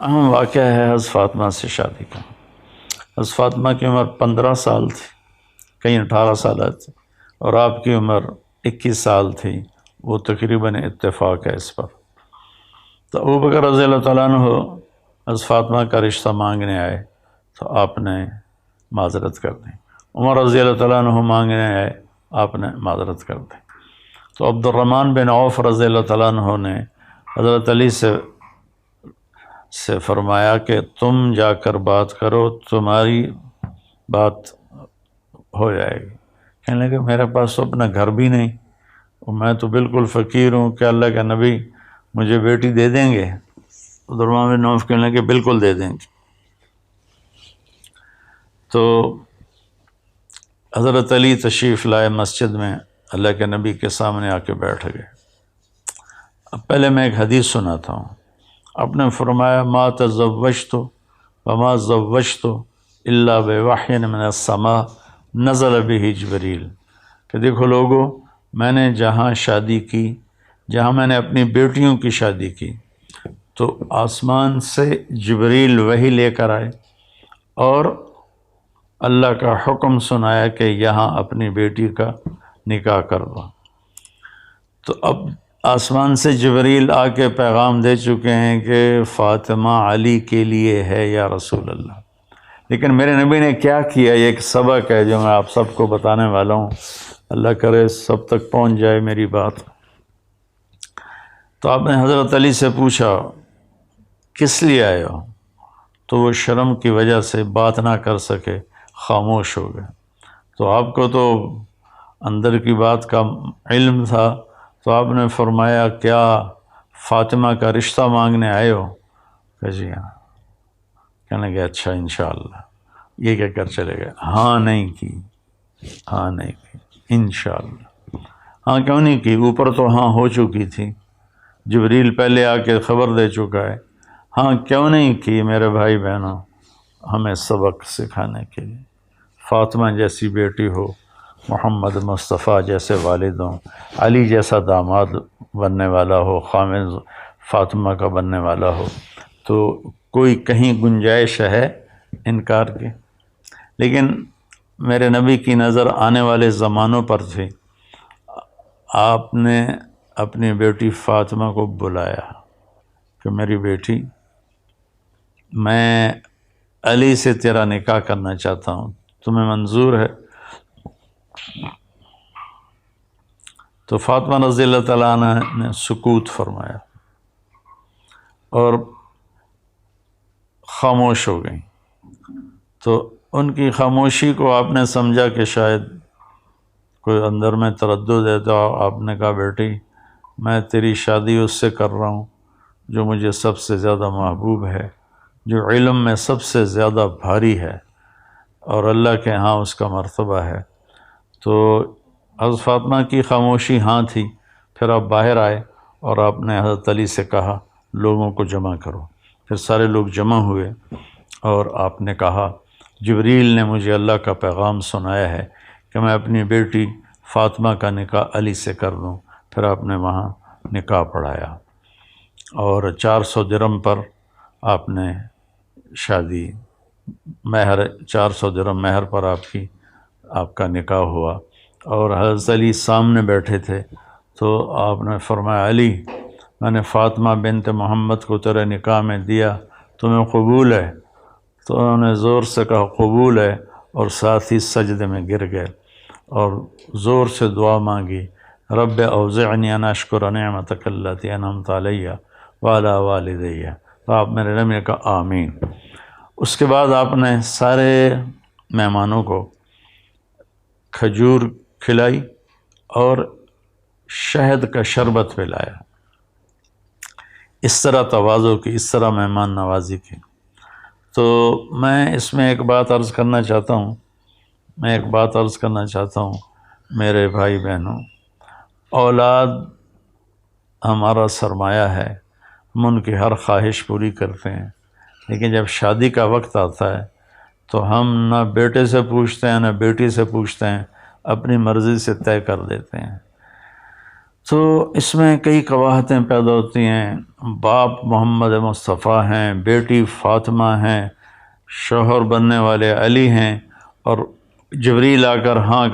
اہم واقعہ ہے حضرت فاطمہ سے شادی کا۔ حضرت فاطمہ کی عمر 15 سال تھی، کہیں 18 سال تھی، اور آپ کی عمر 21 سال تھی، وہ تقریباً اتفاق ہے اس پر۔ تو ابوبکر رضی اللہ تعالیٰ عنہ حضرت فاطمہ کا رشتہ مانگنے آئے تو آپ نے معذرت کر دی۔ عمر رضی اللہ تعالیٰ عنہ مانگنے آئے، آپ نے معذرت کر دی۔ تو عبد الرحمن بن عوف رضی اللہ تعالیٰ عنہ نے حضرت علی سے فرمایا کہ تم جا کر بات کرو، تمہاری بات ہو جائے گی۔ کہنے لگے میرے پاس تو اپنا گھر بھی نہیں، اور میں تو بالکل فقیر ہوں، کہ اللہ کے نبی مجھے بیٹی دے دیں گے؟ عبد الرحمن بن عوف کہنے لگے بالکل دے دیں گے۔ تو حضرت علی تشریف لائے مسجد میں، اللہ کے نبی کے سامنے آ کے بیٹھ گئے۔ اب پہلے میں ایک حدیث سناتا ہوں۔ آپ نے فرمایا ما تزوجت وما زوجت الا بوحی من السماء نزل به جبریل، کہ دیکھو لوگو، میں نے جہاں شادی کی، جہاں میں نے اپنی بیٹیوں کی شادی کی، تو آسمان سے جبریل وحی لے کر آئے اور اللہ کا حکم سنایا کہ یہاں اپنی بیٹی کا نکاح کر دو۔ تو اب آسمان سے جبریل آ کے پیغام دے چکے ہیں کہ فاطمہ علی کے لیے ہے یا رسول اللہ، لیکن میرے نبی نے کیا کیا، یہ ایک سبق ہے جو میں آپ سب کو بتانے والا ہوں، اللہ کرے سب تک پہنچ جائے میری بات۔ تو آپ نے حضرت علی سے پوچھا کس لیے آئے ہو؟ تو وہ شرم کی وجہ سے بات نہ کر سکے، خاموش ہو گئے۔ تو آپ کو تو اندر کی بات کا علم تھا، تو آپ نے فرمایا کیا فاطمہ کا رشتہ مانگنے آئے ہو؟ کہ جی ہاں۔ کہنے لگے اچھا انشاءاللہ، یہ کہہ کر چلے گئے۔ ہاں نہیں کی، ہاں نہیں کی، انشاءاللہ۔ ہاں کیوں نہیں کی؟ اوپر تو ہاں ہو چکی تھی، جبریل پہلے آ کے خبر دے چکا ہے۔ ہاں کیوں نہیں کی میرے بھائی بہنوں؟ ہمیں سبق سکھانے کے لیے۔ فاطمہ جیسی بیٹی ہو، محمد مصطفیٰ جیسے والد ہوں، علی جیسا داماد بننے والا ہو، خامد فاطمہ کا بننے والا ہو، تو کوئی کہیں گنجائش ہے انکار کی؟ لیکن میرے نبی کی نظر آنے والے زمانوں پر تھی۔ آپ نے اپنی بیٹی فاطمہ کو بلایا کہ میری بیٹی، میں علی سے تیرا نکاح کرنا چاہتا ہوں، تمہیں منظور ہے؟ تو فاطمہ رضی اللہ تعالیٰ عنہ نے سکوت فرمایا اور خاموش ہو گئیں۔ تو ان کی خاموشی کو آپ نے سمجھا کہ شاید کوئی اندر میں تردد ہے، تو آپ نے کہا بیٹی میں تیری شادی اس سے کر رہا ہوں جو مجھے سب سے زیادہ محبوب ہے، جو علم میں سب سے زیادہ بھاری ہے، اور اللہ کے ہاں اس کا مرتبہ ہے۔ تو حضرت فاطمہ کی خاموشی ہاں تھی۔ پھر آپ باہر آئے اور آپ نے حضرت علی سے کہا لوگوں کو جمع کرو۔ پھر سارے لوگ جمع ہوئے اور آپ نے کہا جبریل نے مجھے اللہ کا پیغام سنایا ہے کہ میں اپنی بیٹی فاطمہ کا نکاح علی سے کر دوں۔ پھر آپ نے وہاں نکاح پڑھایا اور 400 درہم پر آپ نے شادی، مہر 400 درہم مہر پر آپ کا نکاح ہوا۔ اور حضرت علی سامنے بیٹھے تھے، تو آپ نے فرمایا علی میں نے فاطمہ بنت محمد کو تیرے نکاح میں دیا، تمہیں قبول ہے؟ تو انہوں نے زور سے کہا قبول ہے، اور ساتھ ہی سجدے میں گر گئے اور زور سے دعا مانگی، رب اوزعنی ان اشکر نعمتک التی انعمت علی وعلی والدی۔ تو آپ میرے نبی نے کہا آمین۔ اس کے بعد آپ نے سارے مہمانوں کو کھجور کھلائی اور شہد کا شربت پلایا۔ اس طرح تواضع کی، اس طرح مہمان نوازی کی۔ تو میں اس میں ایک بات عرض کرنا چاہتا ہوں میرے بھائی بہنوں، اولاد ہمارا سرمایہ ہے، ہم ان کی ہر خواہش پوری کرتے ہیں، لیکن جب شادی کا وقت آتا ہے تو ہم نہ بیٹے سے پوچھتے ہیں نہ بیٹی سے پوچھتے ہیں، اپنی مرضی سے طے کر دیتے ہیں۔ تو اس میں کئی قباحتیں پیدا ہوتی ہیں. باپ محمد مصطفیٰ ہیں، بیٹی فاطمہ ہیں، شوہر بننے والے علی ہیں، اور جبریل آ کر ہاں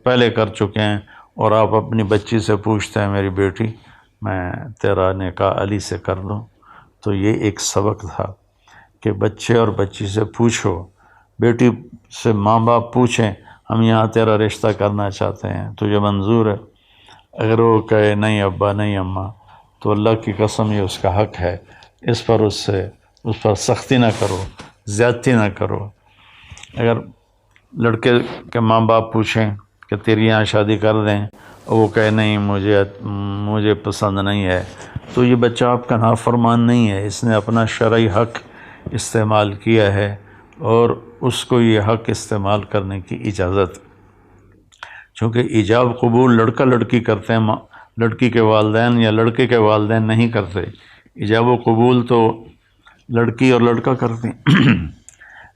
پہلے کر چکے ہیں، اور آپ اپنی بچی سے پوچھتے ہیں میری بیٹی میں تیرا نکاح علی سے کر لوں. تو یہ ایک سبق تھا کہ بچے اور بچی سے پوچھو. بیٹی سے ماں باپ پوچھیں ہم یہاں تیرا رشتہ کرنا چاہتے ہیں، تجھے منظور ہے؟ اگر وہ کہے نہیں ابا نہیں اماں، تو اللہ کی قسم یہ اس کا حق ہے، اس پر سختی نہ کرو، زیادتی نہ کرو. اگر لڑکے کے ماں باپ پوچھیں کہ تیری یہاں شادی کر دیں، اور وہ کہے نہیں مجھے پسند نہیں ہے، تو یہ بچہ آپ کا نافرمان نہیں ہے، اس نے اپنا شرعی حق استعمال کیا ہے، اور اس کو یہ حق استعمال کرنے کی اجازت. چونکہ ایجاب قبول لڑکا لڑکی کرتے ہیں، لڑکی کے والدین یا لڑکے کے والدین نہیں کرتے. ایجاب و قبول تو لڑکی اور لڑکا کرتے ہیں.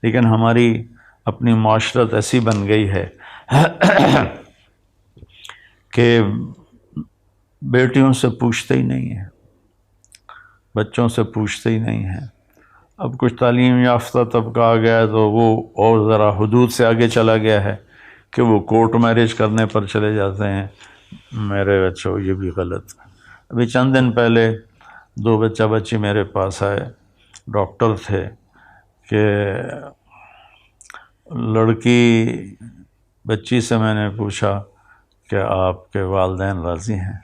لیکن ہماری اپنی معاشرت ایسی بن گئی ہے کہ بیٹیوں سے پوچھتے ہی نہیں ہیں، بچوں سے پوچھتے ہی نہیں ہیں. اب کچھ تعلیم یافتہ طبقہ آ گیا ہے تو وہ اور ذرا حدود سے آگے چلا گیا ہے کہ وہ کورٹ میرج کرنے پر چلے جاتے ہیں. میرے بچوں یہ بھی غلط. ابھی چند دن پہلے 2 بچہ بچی میرے پاس آئے، ڈاکٹر تھے، کہ لڑکی بچی سے میں نے پوچھا کہ آپ کے والدین راضی ہیں؟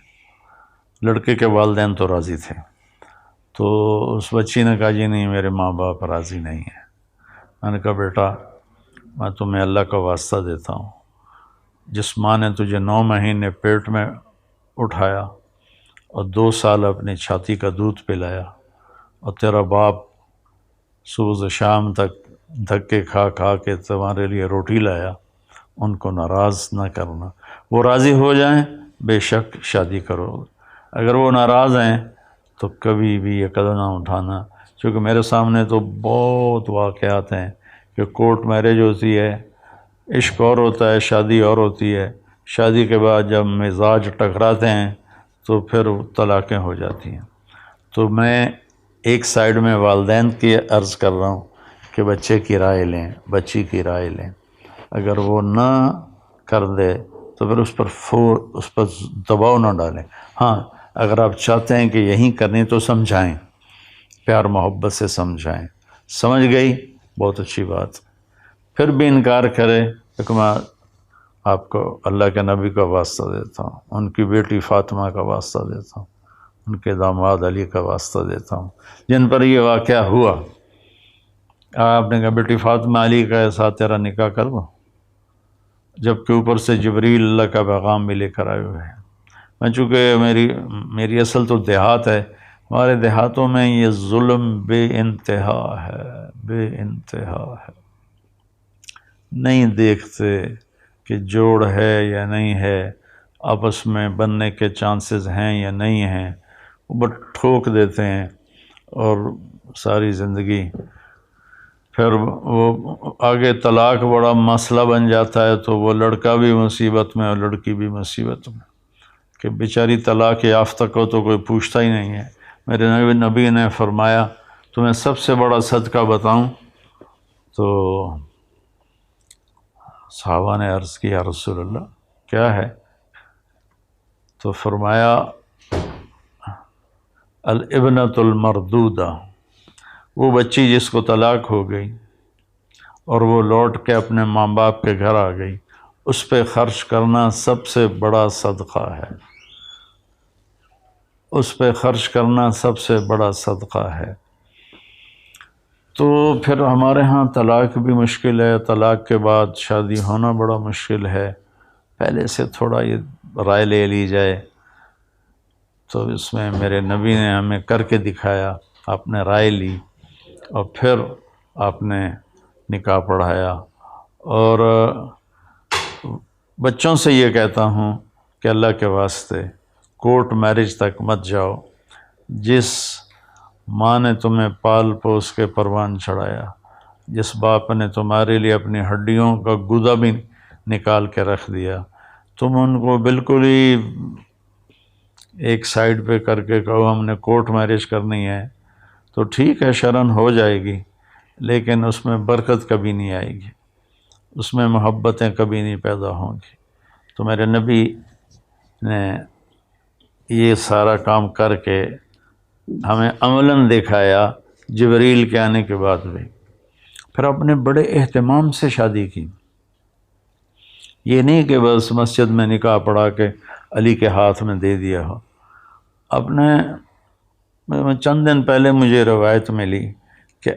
لڑکے کے والدین تو راضی تھے. تو اس بچی نے کہا جی نہیں میرے ماں باپ راضی نہیں ہیں. میں نے کہا بیٹا میں تمہیں اللہ کا واسطہ دیتا ہوں، جس ماں نے تجھے 9 مہینے پیٹ میں اٹھایا اور 2 سال اپنی چھاتی کا دودھ پلایا، اور تیرا باپ صبح سے شام تک دھکے کھا کھا کے تمہارے لیے روٹی لایا، ان کو ناراض نہ کرنا. وہ راضی ہو جائیں بے شک شادی کرو، اگر وہ ناراض ہیں تو کبھی بھی یہ قدم نہ اٹھانا. کیونکہ میرے سامنے تو بہت واقعات ہیں کہ کورٹ میرج ہوتی ہے، عشق اور ہوتا ہے، شادی اور ہوتی ہے. شادی کے بعد جب مزاج ٹکراتے ہیں تو پھر طلاقیں ہو جاتی ہیں. تو میں ایک سائیڈ میں والدین کی عرض کر رہا ہوں کہ بچے کی رائے لیں، بچی کی رائے لیں. اگر وہ نہ کر دے تو پھر اس پر دباؤ نہ ڈالیں. ہاں اگر آپ چاہتے ہیں کہ یہیں کرنی تو سمجھائیں، پیار محبت سے سمجھائیں. سمجھ گئی بہت اچھی بات. پھر بھی انکار کرے تو میں آپ کو اللہ کے نبی کا واسطہ دیتا ہوں، ان کی بیٹی فاطمہ کا واسطہ دیتا ہوں، ان کے داماد علی کا واسطہ دیتا ہوں جن پر یہ واقعہ ہوا. آپ نے کہا بیٹی فاطمہ علی کا ساتھ تیرا نکاح کر دو، جبکہ اوپر سے جبریل اللہ کا پیغام بھی لے کر آئے ہوئے ہیں. میں چونکہ میری اصل تو دیہات ہے، ہمارے دیہاتوں میں یہ ظلم بے انتہا ہے، بے انتہا ہے. نہیں دیکھتے کہ جوڑ ہے یا نہیں ہے، آپس میں بننے کے چانسز ہیں یا نہیں ہیں، وہ بس ٹھوک دیتے ہیں، اور ساری زندگی پھر وہ آگے طلاق بڑا مسئلہ بن جاتا ہے. تو وہ لڑکا بھی مصیبت میں اور لڑکی بھی مصیبت میں کہ بیچاری طلاق یافتہ کو تو کوئی پوچھتا ہی نہیں ہے. میرے نبی نے فرمایا تمہیں سب سے بڑا صدقہ بتاؤں؟ تو صحابہ نے عرض کی یا رسول اللہ کیا ہے؟ تو فرمایا الابنۃ المردودہ، وہ بچی جس کو طلاق ہو گئی اور وہ لوٹ کے اپنے ماں باپ کے گھر آ گئی، اس پہ خرچ کرنا سب سے بڑا صدقہ ہے. اس پہ خرچ کرنا سب سے بڑا صدقہ ہے. تو پھر ہمارے ہاں طلاق بھی مشکل ہے، طلاق کے بعد شادی ہونا بڑا مشکل ہے. پہلے سے تھوڑا یہ رائے لے لی جائے. تو اس میں میرے نبی نے ہمیں کر کے دکھایا، آپ نے رائے لی اور پھر آپ نے نکاح پڑھایا. اور بچوں سے یہ کہتا ہوں کہ اللہ کے واسطے کورٹ میرج تک مت جاؤ. جس ماں نے تمہیں پال پوس کے پروان چڑھایا، جس باپ نے تمہارے لیے اپنی ہڈیوں کا گودا بھی نکال کے رکھ دیا، تم ان کو بالکل ہی ایک سائڈ پہ کر کے کہو ہم نے کورٹ میرج کرنی ہے تو ٹھیک ہے، شرعاً ہو جائے گی، لیکن اس میں برکت کبھی نہیں آئے گی، اس میں محبتیں کبھی نہیں پیدا ہوں گی۔ تو میرے نبی نے یہ سارا کام کر کے ہمیں عملاً دکھایا، جبریل کے آنے کے بعد بھی۔ پھر اپنے بڑے اہتمام سے شادی کی، یہ نہیں کہ بس مسجد میں نکاح پڑھا کے علی کے ہاتھ میں دے دیا ہو۔ اپنے چند دن پہلے مجھے روایت ملی کہ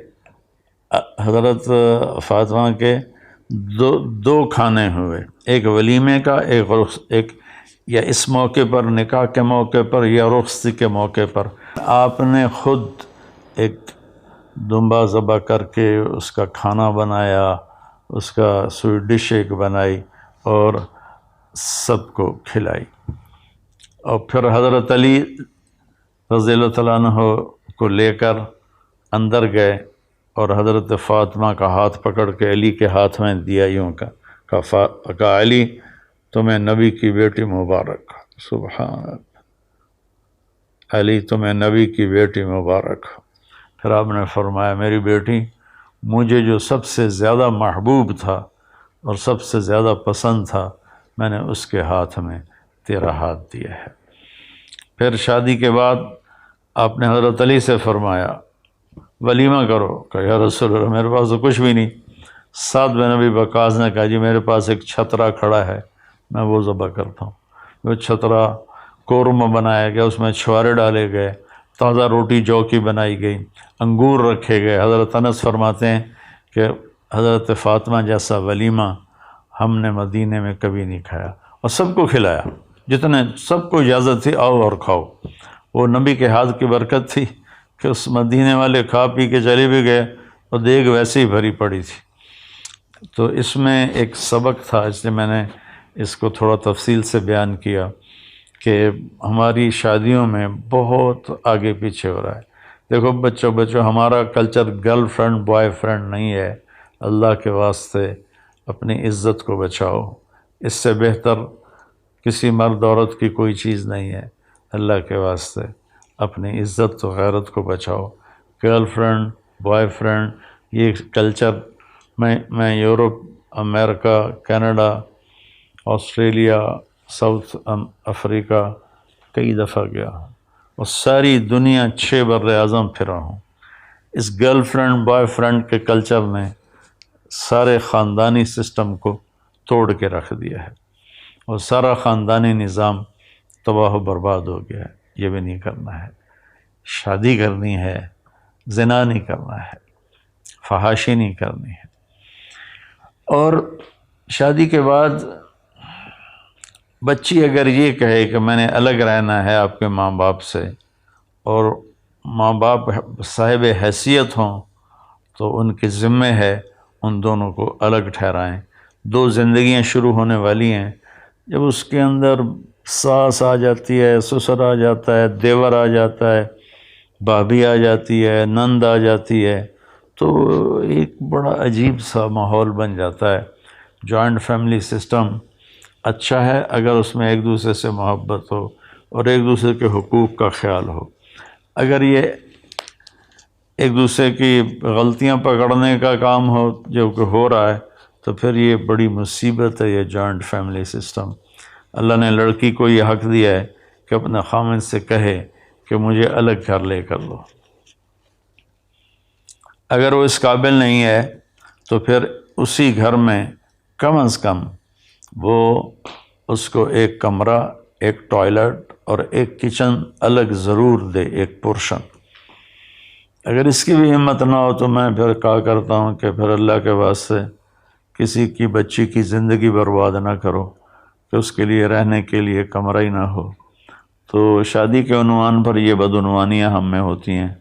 حضرت فاطمہ کے دو کھانے ہوئے، ایک ولیمے کا، ایک یا اس موقع پر نکاح کے موقع پر یا رخصتی کے موقع پر آپ نے خود ایک دمبا ذبح کر کے اس کا کھانا بنایا، اس کا سویٹ ڈش ایک بنائی اور سب کو کھلائی۔ اور پھر حضرت علی رضی اللہ تعالیٰ عنہ کو لے کر اندر گئے اور حضرت فاطمہ کا ہاتھ پکڑ کے علی کے ہاتھ میں دیا، یوں کہا علی تمہیں نبی کی بیٹی مبارک، سبحان اللہ، علی تمہیں نبی کی بیٹی مبارک۔ پھر آپ نے فرمایا میری بیٹی، مجھے جو سب سے زیادہ محبوب تھا اور سب سے زیادہ پسند تھا، میں نے اس کے ہاتھ میں تیرا ہاتھ دیا ہے۔ پھر شادی کے بعد آپ نے حضرت علی سے فرمایا ولیمہ کرو، کہ یا رسول اللہ میرے پاس تو کچھ بھی نہیں۔ سعد بن ابی وقاص نے کہا جی میرے پاس ایک چھترا کھڑا ہے، میں وہ ذبح کرتا ہوں۔ وہ چھترا قورمہ بنایا گیا، اس میں چھوارے ڈالے گئے، تازہ روٹی جو کی بنائی گئی، انگور رکھے گئے۔ حضرت انس فرماتے ہیں کہ حضرت فاطمہ جیسا ولیمہ ہم نے مدینے میں کبھی نہیں کھایا، اور سب کو کھلایا، جتنے سب کو اجازت تھی آؤ اور کھاؤ۔ وہ نبی کے ہاتھ کی برکت تھی کہ اس مدینے والے کھا پی کے چلے بھی گئے اور دیگ ویسے ہی بھری پڑی تھی۔ تو اس میں ایک سبق تھا، اس لیے میں نے اس کو تھوڑا تفصیل سے بیان کیا کہ ہماری شادیوں میں بہت آگے پیچھے ہو رہا ہے۔ دیکھو بچوں ہمارا culture girl friend boy friend نہیں ہے۔ اللہ کے واسطے اپنی عزت کو بچاؤ، اس سے بہتر کسی مرد عورت کی کوئی چیز نہیں ہے۔ اللہ کے واسطے اپنی عزت و غیرت کو بچاؤ۔ گرل فرینڈ بوائے فرینڈ یہ کلچر میں یورپ، امریکہ، کینیڈا، آسٹریلیا، ساؤتھ افریقہ کئی دفعہ گیا ہوں اور ساری دنیا 6 بر اعظم پھرا ہوں۔ اس گرل فرینڈ بوائے فرینڈ کے کلچر نے سارے خاندانی سسٹم کو توڑ کے رکھ دیا ہے اور سارا خاندانی نظام تباہ و برباد ہو گیا ہے۔ یہ بھی نہیں کرنا ہے، شادی کرنی ہے، زنا نہیں کرنا ہے، فحاشی نہیں کرنی ہے۔ اور شادی کے بعد بچی اگر یہ کہے کہ میں نے الگ رہنا ہے آپ کے ماں باپ سے، اور ماں باپ صاحب حیثیت ہوں تو ان کے ذمے ہے ان دونوں کو الگ ٹھہرائیں۔ 2 زندگیاں شروع ہونے والی ہیں، جب اس کے اندر ساس آ جاتی ہے، سسر آ جاتا ہے، دیور آ جاتا ہے، بھابھی آ جاتی ہے، نند آ جاتی ہے، تو ایک بڑا عجیب سا ماحول بن جاتا ہے۔ جوائنٹ فیملی سسٹم اچھا ہے اگر اس میں ایک دوسرے سے محبت ہو اور ایک دوسرے کے حقوق کا خیال ہو۔ اگر یہ ایک دوسرے کی غلطیاں پکڑنے کا کام ہو جو کہ ہو رہا ہے تو پھر یہ بڑی مصیبت ہے، یہ جوائنٹ فیملی سسٹم۔ اللہ نے لڑکی کو یہ حق دیا ہے کہ اپنے خامن سے کہے کہ مجھے الگ گھر لے کر دو۔ اگر وہ اس قابل نہیں ہے تو پھر اسی گھر میں کم از کم وہ اس کو ایک کمرہ، ایک ٹوائلٹ اور ایک کچن الگ ضرور دے، ایک پورشن۔ اگر اس کی بھی ہمت نہ ہو تو میں پھر کہا کرتا ہوں کہ پھر اللہ کے واسطے کسی کی بچی کی زندگی برباد نہ کرو کہ اس کے لیے رہنے کے لیے کمرہ ہی نہ ہو۔ تو شادی کے عنوان پر یہ بدعنوانیاں ہم میں ہوتی ہیں۔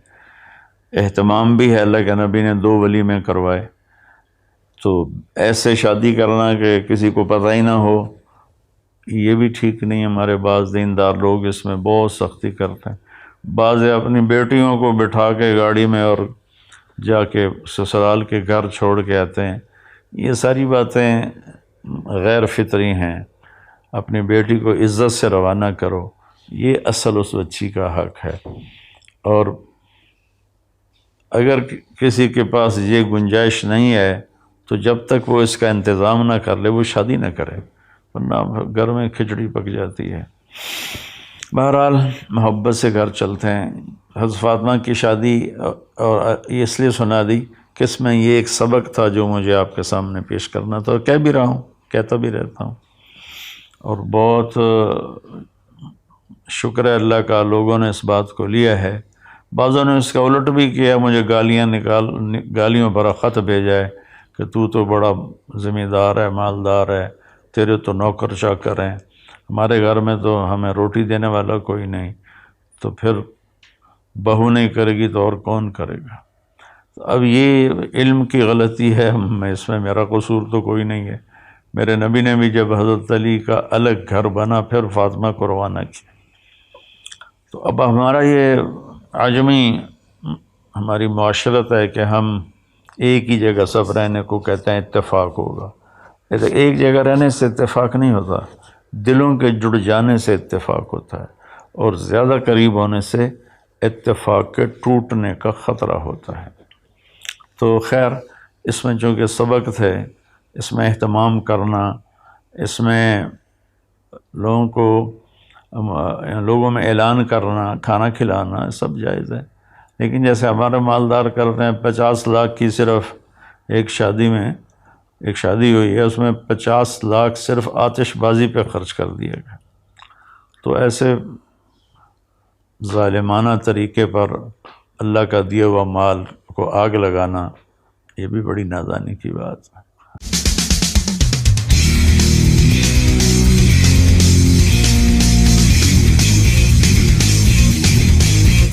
اہتمام بھی ہے، اللہ کے نبی نے 2 ولیمے کروائے، تو ایسے شادی کرنا کہ کسی کو پتہ ہی نہ ہو، یہ بھی ٹھیک نہیں۔ ہمارے بعض دیندار لوگ اس میں بہت سختی کرتے ہیں۔ بعض اپنی بیٹیوں کو بٹھا کے گاڑی میں اور جا کے سسرال کے گھر چھوڑ کے آتے ہیں۔ یہ ساری باتیں غیر فطری ہیں۔ اپنی بیٹی کو عزت سے روانہ کرو، یہ اصل اس بچی کا حق ہے۔ اور اگر کسی کے پاس یہ گنجائش نہیں ہے تو جب تک وہ اس کا انتظام نہ کر لے وہ شادی نہ کرے، ورنہ گھر میں کھچڑی پک جاتی ہے۔ بہرحال محبت سے گھر چلتے ہیں۔ حضرت فاطمہ کی شادی اور یہ اس لیے سنا دی کہ اس میں یہ ایک سبق تھا جو مجھے آپ کے سامنے پیش کرنا تھا، اور کہہ بھی رہا ہوں، کہتا بھی رہتا ہوں، اور بہت شکر ہے اللہ کا لوگوں نے اس بات کو لیا ہے۔ بعضوں نے اس کا الٹ بھی کیا، مجھے گالیوں بھرا خط بھیجا ہے کہ تو بڑا ذمہ دار ہے، مالدار ہے، تیرے تو نوکر چاکر ہیں، ہمارے گھر میں تو ہمیں روٹی دینے والا کوئی نہیں، تو پھر بہو نہیں کرے گی تو اور کون کرے گا؟ اب یہ علم کی غلطی ہے، اس میں میرا قصور تو کوئی نہیں ہے۔ میرے نبی نے بھی جب حضرت علی کا الگ گھر بنا پھر فاطمہ کو روانہ کیا۔ تو اب ہمارا یہ عجمی ہماری معاشرت ہے کہ ہم ایک ہی جگہ سب رہنے کو کہتے ہیں اتفاق ہوگا۔ ایک جگہ رہنے سے اتفاق نہیں ہوتا، دلوں کے جڑ جانے سے اتفاق ہوتا ہے، اور زیادہ قریب ہونے سے اتفاق کے ٹوٹنے کا خطرہ ہوتا ہے۔ تو خیر، اس میں چونکہ سبق تھے، اس میں اہتمام کرنا، اس میں لوگوں میں اعلان کرنا، کھانا کھلانا سب جائز ہے۔ لیکن جیسے ہمارے مالدار کرتے ہیں، 50 لاکھ کی صرف ایک شادی ہوئی ہے، اس میں 50 لاکھ صرف آتش بازی پہ خرچ کر دیا گیا۔ تو ایسے ظالمانہ طریقے پر اللہ کا دیا ہوا مال کو آگ لگانا، یہ بھی بڑی نادانی کی بات ہے۔